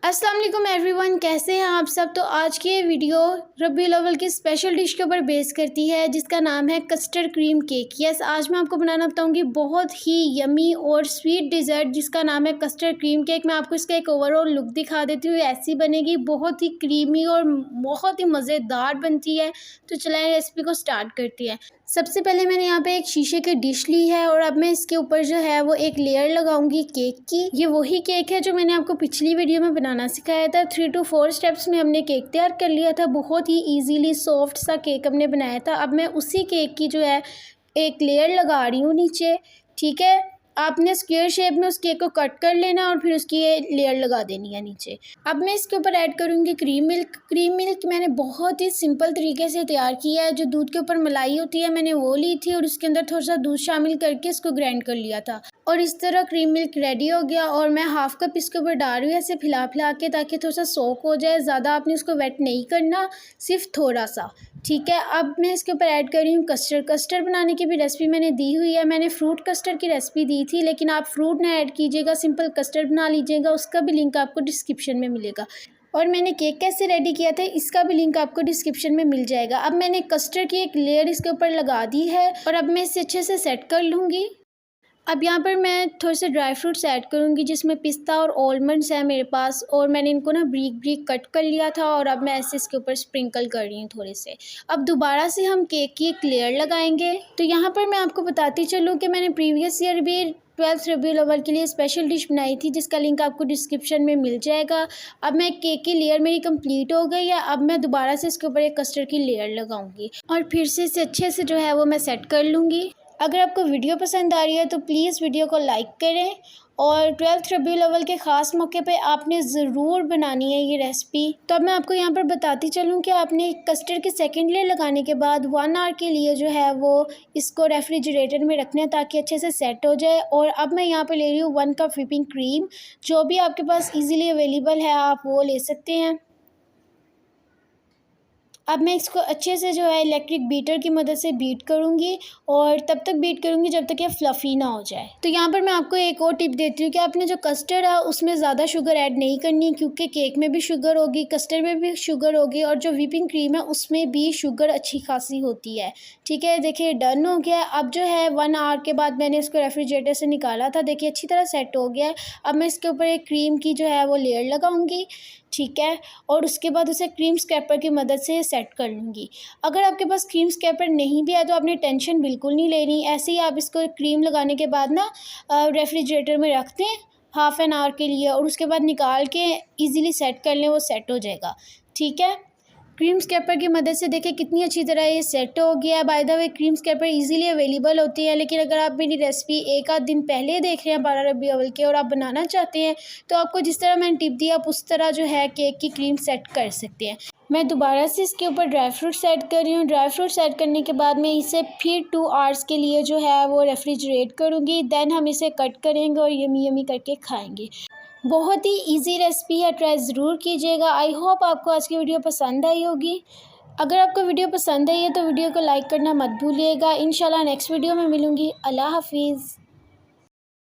अस्सलाम वालेकुम एवरीवन, कैसे हैं आप सब। तो आज की ये वीडियो रबीउल अव्वल की स्पेशल डिश के ऊपर बेस करती है जिसका नाम है कस्टर्ड क्रीम केक। यस, आज मैं आपको बनाना बताऊंगी बहुत ही यमी और स्वीट डिज़र्ट जिसका नाम है कस्टर्ड क्रीम केक। मैं आपको इसका एक ओवरऑल लुक दिखा देती हूँ। ऐसी बनेगी, बहुत ही क्रीमी और बहुत ही मज़ेदार बनती है। तो चलें रेसिपी को स्टार्ट करती है। सबसे पहले मैंने यहाँ पे एक शीशे की डिश ली है और अब मैं इसके ऊपर जो है वो एक लेयर लगाऊंगी केक की। ये वही केक है जो मैंने आपको पिछली वीडियो में बनाना सिखाया था। 3 to 4 स्टेप्स में हमने केक तैयार कर लिया था। बहुत ही इजीली सॉफ्ट सा केक हमने बनाया था। अब मैं उसी केक की जो है एक लेयर लगा रही हूँ नीचे। ठीक है, आपने स्क्वायर शेप में उस केक को कट कर लेना और फिर उसकी ये लेयर लगा देनी है नीचे। अब मैं इसके ऊपर ऐड करूँगी क्रीम मिल्क। क्रीम मिल्क मैंने बहुत ही सिंपल तरीके से तैयार किया है। जो दूध के ऊपर मलाई होती है मैंने वो ली थी और उसके अंदर थोड़ा सा दूध शामिल करके इसको ग्राइंड कर लिया था और इस तरह क्रीम मिल्क रेडी हो गया। और मैं हाफ कप इसके ऊपर डाल रही हूँ ऐसे फिला के, ताकि थोड़ा सा सोक हो जाए। ज़्यादा आपने उसको वेट नहीं करना, सिर्फ थोड़ा सा। ठीक है, अब मैं इसके ऊपर ऐड कर रही हूँ कस्टर्ड। कस्टर्ड बनाने की भी रेसिपी मैंने दी हुई है। मैंने फ्रूट कस्टर्ड की रेसिपी दी थी, लेकिन आप फ्रूट ना ऐड कीजिएगा, सिंपल कस्टर्ड बना लीजिएगा। उसका भी लिंक आपको डिस्क्रिप्शन में मिलेगा। और मैंने केक कैसे रेडी किया था इसका भी लिंक आपको डिस्क्रिप्शन में मिल जाएगा। अब मैंने कस्टर्ड की एक लेयर इसके ऊपर लगा दी है और अब मैं इसे अच्छे से सेट कर लूँगी। अब यहाँ पर मैं थोड़े से ड्राई फ्रूट्स ऐड करूँगी जिसमें पिस्ता और आलमंड्स है मेरे पास, और मैंने इनको ना ब्रीक कट कर लिया था और अब मैं ऐसे इसके ऊपर स्प्रिंकल कर रही हूँ थोड़े से। अब दोबारा से हम केक की एक लेयर लगाएंगे। तो यहाँ पर मैं आपको बताती चलूँ कि मैंने प्रीवियस ईयर भी 12th रबीउल अव्वल के लिए स्पेशल डिश बनाई थी जिसका लिंक आपको डिस्क्रिप्शन में मिल जाएगा। अब मैं केक की लेयर मेरी कंप्लीट हो गई है। अब मैं दोबारा से इसके ऊपर एक कस्टर्ड की लेयर लगाऊंगी और फिर से इसे अच्छे से जो है वो मैं सेट कर लूँगी। अगर आपको वीडियो पसंद आ रही है तो प्लीज़ वीडियो को लाइक करें और 12th रबीउल अव्वल के ख़ास मौके पे आपने ज़रूर बनानी है ये रेसिपी। तो अब मैं आपको यहाँ पर बताती चलूँ कि आपने कस्टर्ड की सेकेंड लेयर लगाने के बाद 1 आवर के लिए जो है वो इसको रेफ्रिजरेटर में रखना है ताकि अच्छे से सेट हो जाए। और अब मैं यहाँ पर ले रही हूँ 1 कप व्हिपिंग क्रीम। जो भी आपके पास ईज़िली अवेलेबल है आप वो ले सकते हैं। अब मैं इसको अच्छे से जो है इलेक्ट्रिक बीटर की मदद से बीट करूँगी और तब तक बीट करूँगी जब तक ये फ्लफ़ी ना हो जाए। तो यहाँ पर मैं आपको एक और टिप देती हूँ कि आपने जो कस्टर्ड है उसमें ज़्यादा शुगर ऐड नहीं करनी, क्योंकि केक में भी शुगर होगी, कस्टर्ड में भी शुगर होगी और जो व्हिपिंग क्रीम है उसमें भी शुगर अच्छी खासी होती है। ठीक है, देखिए डन हो गया। अब जो है 1 आवर के बाद मैंने इसको रेफ्रिजरेटर से निकाला था। देखिए अच्छी तरह सेट हो गया है। अब मैं इसके ऊपर एक क्रीम की जो है वो लेयर लगाऊंगी। ठीक है, और उसके बाद उसे क्रीम स्क्रैपर की मदद से सेट कर लूँगी। अगर आपके पास क्रीम स्क्रैपर नहीं भी है तो आपने टेंशन बिल्कुल नहीं लेनी। ऐसे ही आप इसको क्रीम लगाने के बाद ना रेफ्रिजरेटर में रख दें हाफ़ एन आवर के लिए और उसके बाद निकाल के इजीली सेट कर लें, वो सेट हो जाएगा। ठीक है, क्रीम स्क्रैपर की मदद से देखिए कितनी अच्छी तरह ये सेट हो गया है। By the way cream scraper easily available होती है, लेकिन अगर आप मेरी रेसिपी एक आध दिन पहले देख रहे हैं 12 रबीउल अव्वल के और आप बनाना चाहते हैं तो आपको जिस तरह मैंने टिप दी आप उस तरह जो है केक की क्रीम सेट कर सकते हैं। मैं दोबारा से इसके ऊपर ड्राई फ्रूट्स ऐड कर रही हूँ। ड्राई फ्रूट्स ऐड करने के बाद मैं इसे फिर 2 आवर्स के लिए जो है वो रेफ्रिजरेट करूँगी। देन हम इसे कट करेंगे और यमी यमी करके खाएँगे। बहुत ही इजी रेसिपी है, ट्राई ज़रूर कीजिएगा। आई होप आपको आज की वीडियो पसंद आई होगी। अगर आपको वीडियो पसंद आई है तो वीडियो को लाइक करना मत भूलिएगा। इंशाल्लाह नेक्स्ट वीडियो में मिलूँगी। अल्लाह हाफिज़।